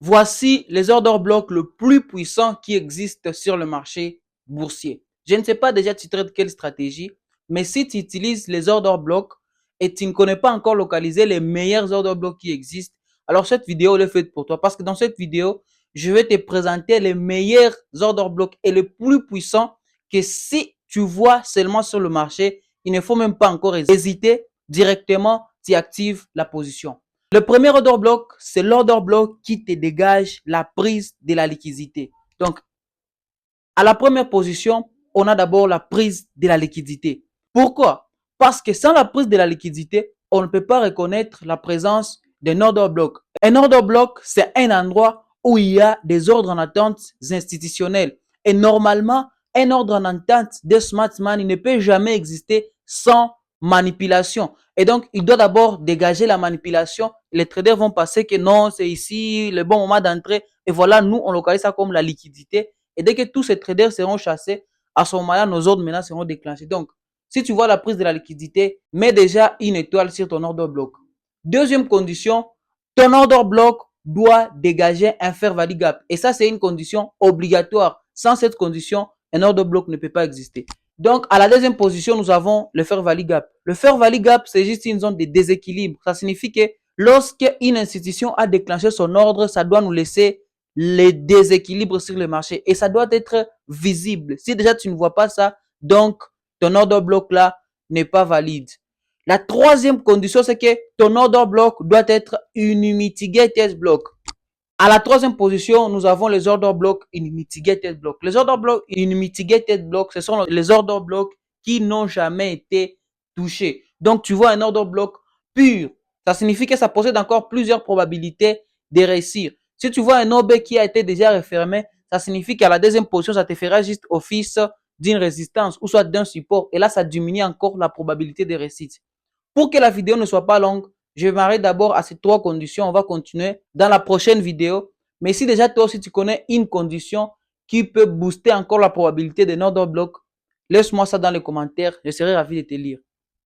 Voici les order blocks le plus puissants qui existent sur le marché boursier. Je ne sais pas déjà tu traites quelle stratégie, mais si tu utilises les order blocks et tu ne connais pas encore localiser les meilleurs order blocks qui existent, alors cette vidéo est faite pour toi parce que dans cette vidéo, je vais te présenter les meilleurs order blocks et les plus puissants que si tu vois seulement sur le marché, il ne faut même pas encore hésiter, directement tu actives la position. Le premier order block, c'est l'order block qui te dégage la prise de la liquidité. Donc, à la première position, on a d'abord la prise de la liquidité. Pourquoi? Parce que sans la prise de la liquidité, on ne peut pas reconnaître la présence d'un order block. Un order block, c'est un endroit où il y a des ordres en attente institutionnels. Et normalement, un ordre en attente de smart money ne peut jamais exister sans manipulation. Et donc, il doit d'abord dégager la manipulation. Les traders vont penser que non, c'est ici le bon moment d'entrer. Et voilà, nous, on localise ça comme la liquidité. Et dès que tous ces traders seront chassés, à ce moment-là, nos ordres maintenant seront déclenchés. Donc, si tu vois la prise de la liquidité, mets déjà une étoile sur ton order block. Deuxième condition, ton order block doit dégager un fair value gap. Et ça, c'est une condition obligatoire. Sans cette condition, un order block ne peut pas exister. Donc, à la deuxième position, nous avons le fair value gap. Le fair value gap, c'est juste une zone de déséquilibre. Ça signifie que lorsque une institution a déclenché son ordre, ça doit nous laisser les déséquilibres sur le marché et ça doit être visible. Si déjà tu ne vois pas ça, donc ton order block là n'est pas valide. La troisième condition, c'est que ton order block doit être unmitigated block. À la troisième position, nous avons les order blocks unmitigated block. Les order blocks unmitigated block, ce sont les order blocks qui n'ont jamais été touchés. Donc, tu vois un order block pur. Ça signifie que ça possède encore plusieurs probabilités de réussir. Si tu vois un OB qui a été déjà refermé, ça signifie qu'à la deuxième position, ça te fera juste office d'une résistance ou soit d'un support. Et là, ça diminue encore la probabilité de réussite. Pour que la vidéo ne soit pas longue, je vais m'arrêter d'abord à ces trois conditions. On va continuer dans la prochaine vidéo. Mais si déjà toi aussi tu connais une condition qui peut booster encore la probabilité d'un order block, laisse-moi ça dans les commentaires. Je serai ravi de te lire.